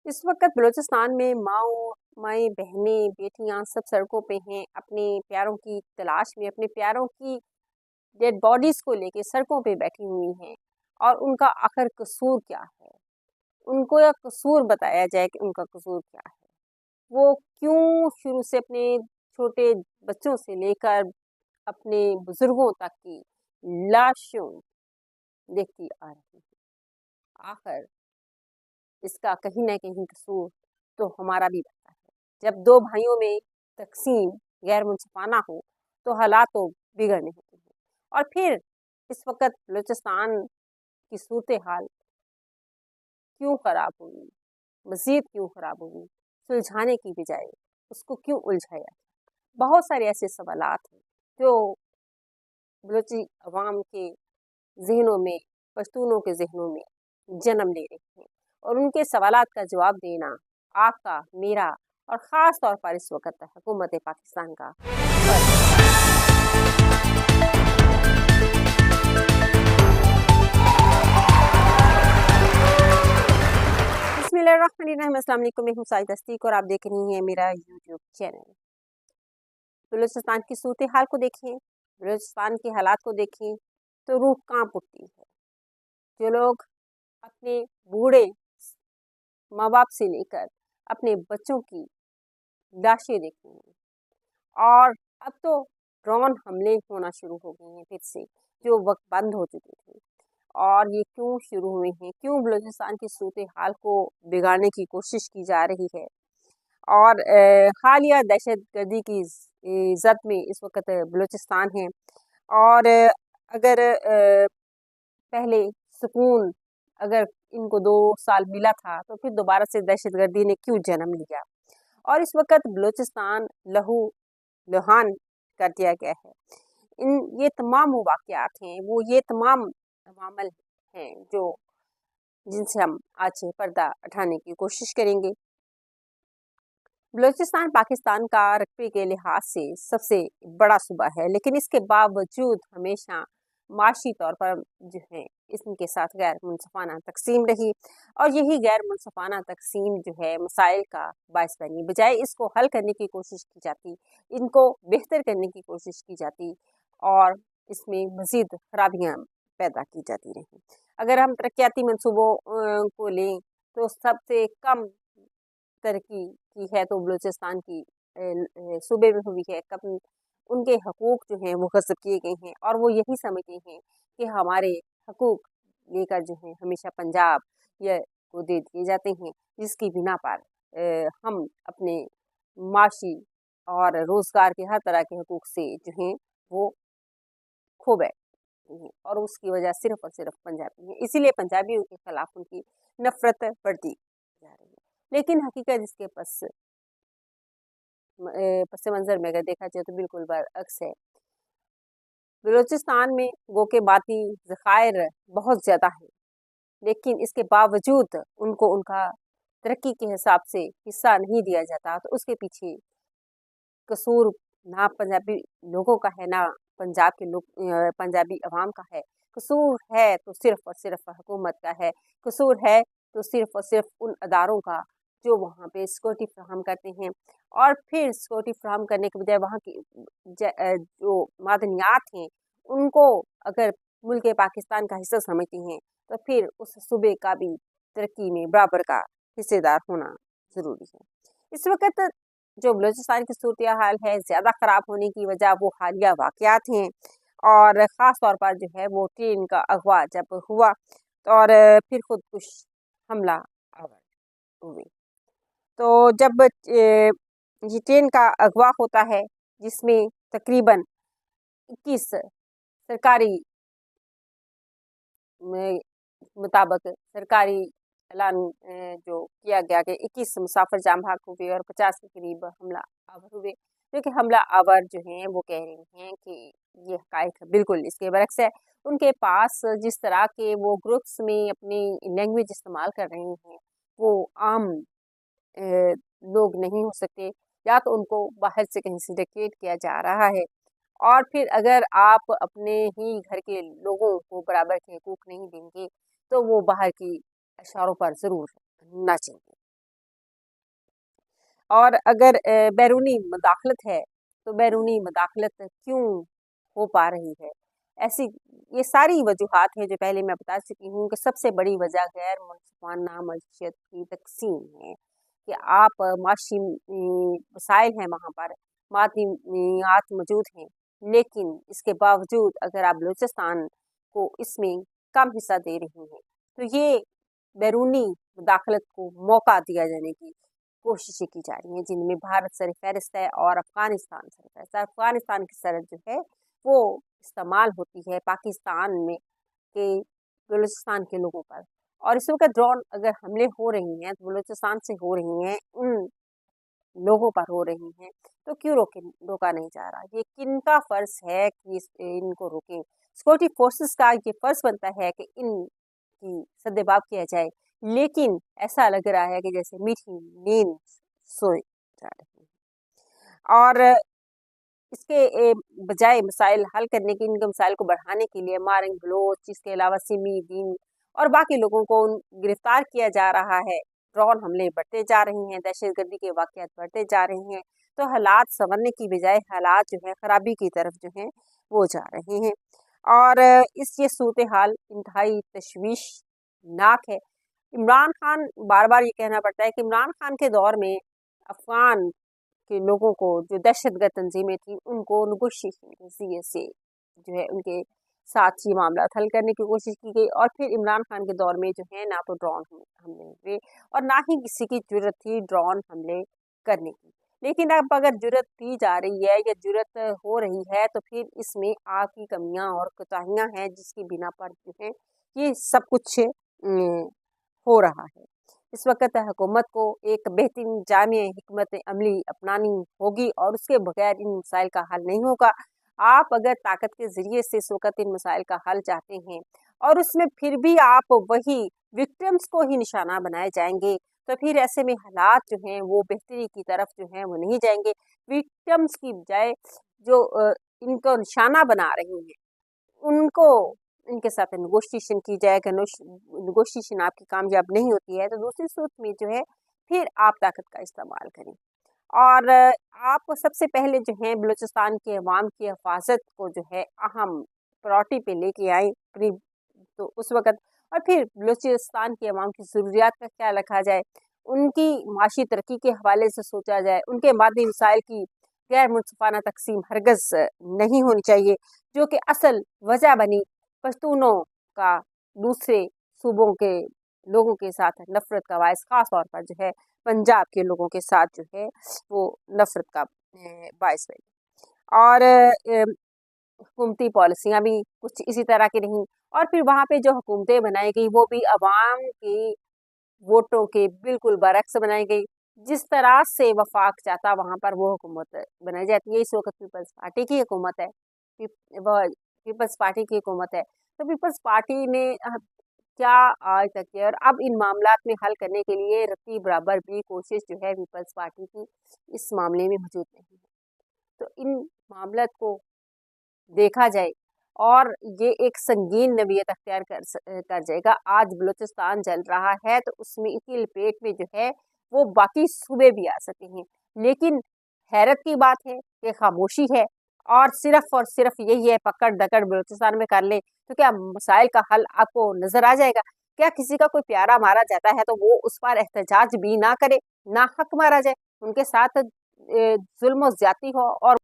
इस वक्त बलूचिस्तान में माएँ बहनें बेटियां सब सड़कों पे हैं, अपने प्यारों की तलाश में, अपने प्यारों की डेड बॉडीज को लेके सड़कों पे बैठी हुई हैं। और उनका आखिर कसूर क्या है, उनको यह कसूर बताया जाए कि उनका कसूर क्या है। वो क्यों शुरू से अपने छोटे बच्चों से लेकर अपने बुजुर्गों तक की लाशों देखती आ रही है। आखिर इसका कहीं ना कहीं कसूर तो हमारा भी बनता है। जब दो भाइयों में तकसीम गैर मुनसिफाना हो तो हालात तो बिगड़ने होते हैं। और फिर इस वक्त बलूचिस्तान की सूरत हाल क्यों खराब हुई, मजीद क्यों खराब हुई, सुलझाने की बजाय उसको क्यों उलझाया। बहुत सारे ऐसे सवालात हैं जो बलूची अवाम के जहनों में, पश्तूनों के जहनों में जन्म ले रहे हैं। और उनके सवालात का जवाब देना आपका, मेरा और ख़ास तौर पर इस वक्त हुकूमत पाकिस्तान का बिस्मिल्लाहिर्रहमानिर्रहीम। अस्सलाम वालेकुम, मैं हूं साइद अस्तीक और आप देख रही हैं मेरा यूट्यूब चैनल। बलूचिस्तान की सूरत हाल को देखें, बलूचिस्तान के हालात को देखें तो रूह कांप उठती है। जो लोग अपने बूढ़े माँ बाप से लेकर अपने बच्चों की लाशें देखती हैं। और अब तो ड्रोन हमले होना शुरू हो गए हैं फिर से, जो वक्त बंद हो चुके थे। और ये क्यों शुरू हुए हैं, क्यों बलूचिस्तान की सूरत हाल को बिगाड़ने की कोशिश की जा रही है। और हालिया दहशत गर्दी की जद में इस वक्त बलूचिस्तान है। और अगर पहले सुकून अगर इनको 2 साल मिला था तो फिर दोबारा से दहशत गर्दी ने क्यों जन्म लिया। और इस वक्त बलूचिस्तान लहू लुहान कर दिया गया है। ये तमाम वो वाक़यात हैं, वो ये तमाम अवामल हैं जो जिनसे हम आज से पर्दा उठाने की कोशिश करेंगे। बलूचिस्तान पाकिस्तान का रकबे के लिहाज से सबसे बड़ा सूबा है, लेकिन इसके बावजूद हमेशा माशी तौर पर जो है इनके साथ गैर मुनसिफाना तकसीम रही। और यही गैर मुनसिफाना तकसीम जो है मसाइल का बायस बनी, बजाय इसको हल करने की कोशिश की जाती, इनको बेहतर करने की कोशिश की जाती और इसमें मज़ीद खराबियाँ पैदा की जाती रहीं। अगर हम तरक्याती मनसूबों को लें तो सबसे कम तरक्की की है तो बलूचिस्तान की सूबे में हुई है। कब उनके हकूक़ जो हैं वो गस्ब किए गए हैं और वो यही समझते हैं कि हमारे हकूक़ लेकर जो है हमेशा पंजाब या को दे दिए जाते हैं, जिसकी बिना पर हम अपने माशी और रोज़गार के हर तरह के हकूक़ से जो हैं वो खो बैठते हैं। और उसकी वजह सिर्फ़ और सिर्फ पंजाबी है, इसीलिए पंजाबियों के ख़िलाफ़ उनकी नफ़रत बढ़ती जा रही है। लेकिन हकीकत इसके पस मंज़र में अगर देखा जाए तो बिल्कुल बरअक्स है। बलूचिस्तान में गो के बाती ज़खायर बहुत ज़्यादा है, लेकिन इसके बावजूद उनको उनका तरक्की के हिसाब से हिस्सा नहीं दिया जाता। तो उसके पीछे कसूर ना पंजाबी लोगों का है, ना पंजाब के लोग पंजाबी अवाम का है। कसूर है तो सिर्फ़ और सिर्फ हुकूमत का है। कसूर है तो सिर्फ़ और सिर्फ उन अदारों का जो वहाँ पे सिक्योरिटी फ़राहम करते हैं। और फिर सिक्योरिटी फ़राहम करने के बजाय वहाँ की जो मादनियात हैं उनको अगर मुल्क पाकिस्तान का हिस्सा समझती हैं तो फिर उस सूबे का भी तरक्की में बराबर का हिस्सेदार होना ज़रूरी है। इस वक्त जो बलूचिस्तान की सूरत हाल है ज़्यादा ख़राब होने की वजह वो हालिया वाक़यात हैं। और ख़ास तौर पर जो है वो ट्रेन का अगवा जब हुआ और फिर खुदकुश हमला आवर हुए। तो जब ये ट्रेन का अगवा होता है जिसमें तकरीबन 21 सरकारी मुताबिक सरकारी ऐलान जो किया गया कि 21 मुसाफिर जाम भाग हुए और 50 के करीब हमला आवर हुए। क्योंकि हमला आवर जो हैं वो कह रहे हैं कि ये हक़ाइक़ बिल्कुल इसके बरक्स है। उनके पास जिस तरह के वो ग्रुप्स में अपनी लैंग्वेज इस्तेमाल कर रहे हैं वो आम लोग नहीं हो सकते, या तो उनको बाहर से कहीं से डिक्टेट किया जा रहा है। और फिर अगर आप अपने ही घर के लोगों को बराबर के हकूक़ नहीं देंगे तो वो बाहर की इशारों पर ज़रूर नाचेंगे। اور اگر بیرونی مداخلت ہے تو بیرونی مداخلت کیوں ہو پا رہی ہے؟ ایسی یہ ساری وجوہات ہیں جو پہلے میں بتا چکی ہوں کہ سب سے بڑی وجہ غیر منصفانہ معیشت کی تقسیم ہے، کہ آپ معاشی وسائل ہیں وہاں پر، معدنیات موجود ہیں، لیکن اس کے باوجود اگر آپ بلوچستان کو اس میں کم حصہ دے رہی ہیں تو یہ بیرونی مداخلت کو موقع دیا جانے کی کوششیں کی جا رہی ہیں، جن میں بھارت سر فہرست ہے اور افغانستان سر فہرست ہے۔ افغانستان کی سرحد جو ہے وہ استعمال ہوتی ہے پاکستان میں کہ بلوچستان کے لوگوں پر، اور اس وقت ڈرون اگر حملے ہو رہی ہیں تو بلوچستان سے ہو رہی ہیں، ان لوگوں پر ہو رہی ہیں، تو کیوں روکا نہیں جا رہا؟ یہ کن کا فرض ہے کہ ان کو روکیں؟ سیکورٹی فورسز کا یہ فرض بنتا ہے کہ ان کی سدباب کیا جائے، لیکن ایسا لگ رہا ہے کہ جیسے میٹھی نیند سوئے جا رہی ہے، اور اس کے بجائے مسائل حل کرنے کے، ان کے مسائل کو بڑھانے کے لیے مارنگ بلوچ، اس کے علاوہ سمی دین اور باقی لوگوں کو گرفتار کیا جا رہا ہے، ڈرون حملے بڑھتے جا رہے ہیں، دہشت گردی کے واقعات بڑھتے جا رہے ہیں، تو حالات سنورنے کی بجائے حالات جو ہے خرابی کی طرف جو ہیں وہ جا رہے ہیں، اور یہ صورتحال انتہائی تشویشناک ہے۔ عمران خان، بار بار یہ کہنا پڑتا ہے کہ عمران خان کے دور میں افغان کے لوگوں کو، جو دہشت گرد تنظیمیں تھیں، ان کو نیگوشیشن کے ذریعے سے جو ہے ان کے ساتھ یہ معاملات حل کرنے کی کوشش کی گئی، اور پھر عمران خان کے دور میں جو ہے نہ تو ڈرون حملے ہوئے اور نہ ہی کسی کی جرت تھی ڈرون حملے کرنے کی۔ لیکن اب اگر جرت دی جا رہی ہے یا جرت ہو رہی ہے تو پھر اس میں آپ کی کمیاں اور کوتاہیاں ہیں، جس کی بنا پر جو ہے یہ سب کچھ ہو رہا ہے۔ اس وقت حکومت کو ایک بہترین جامع حکمت عملی اپنانی ہوگی، اور اس کے بغیر ان مسائل کا حل نہیں ہوگا۔ آپ اگر طاقت کے ذریعے سے اس وقت ان مسائل کا حل چاہتے ہیں اور اس میں پھر بھی آپ وہی وکٹمس کو ہی نشانہ بنائے جائیں گے، تو پھر ایسے میں حالات جو ہیں وہ بہتری کی طرف جو ہیں وہ نہیں جائیں گے۔ وکٹمس کی بجائے جو ان کو نشانہ بنا رہی ہیں ان کو، ان کے ساتھ نیگوشیشن کی جائے گا۔ نیگوشیشن آپ کی کامیاب نہیں ہوتی ہے تو دوسری صورت میں جو ہے پھر آپ طاقت کا استعمال کریں، اور آپ سب سے پہلے جو ہے بلوچستان کے عوام کی حفاظت کو جو ہے اہم پرائورٹی پہ لے کے آئیں اپنی، تو اس وقت، اور پھر بلوچستان کے عوام کی ضروریات کا خیال رکھا جائے، ان کی معاشی ترقی کے حوالے سے سوچا جائے، ان کے مادی وسائل کی غیر منصفانہ تقسیم ہرگز نہیں ہونی چاہیے، جو کہ اصل وجہ بنی پشتونوں کا دوسرے صوبوں کے لوگوں کے ساتھ نفرت کا باعث، خاص طور پر جو ہے پنجاب کے لوگوں کے ساتھ جو ہے وہ نفرت کا باعث بنی، اور حکومتی پالیسیاں بھی کچھ اسی طرح کی رہیں، اور پھر وہاں پہ جو حکومتیں بنائی گئی وہ بھی عوام کی ووٹوں کے بالکل برعکس بنائی گئی، جس طرح سے وفاق چاہتا وہاں پر وہ حکومت بنائی جاتی ہے۔ اس وقت پیپلز پارٹی کی حکومت ہے، پیپلز پارٹی کی حکومت ہے، تو پیپلز پارٹی نے کیا آج تک کیا، اور اب ان معاملات میں حل کرنے کے لیے رتی برابر بھی کوشش جو ہے پیپلز پارٹی کی اس معاملے میں موجود نہیں ہے۔ تو ان معاملات کو دیکھا جائے اور یہ ایک سنگین نوعیت اختیار کر جائے گا۔ آج بلوچستان جل رہا ہے تو اس میں اسی لپیٹ میں جو ہے وہ باقی صوبے بھی آ سکتے ہیں، لیکن حیرت کی بات ہے کہ خاموشی ہے، اور صرف یہی ہے پکڑ دکڑ بلوچستان میں کر لیں تو کیا مسائل کا حل آپ کو نظر آ جائے گا؟ کیا کسی کا کوئی پیارا مارا جاتا ہے تو وہ اس پر احتجاج بھی نہ کرے، نہ حق مارا جائے، ان کے ساتھ ظلم و زیادتی ہو اور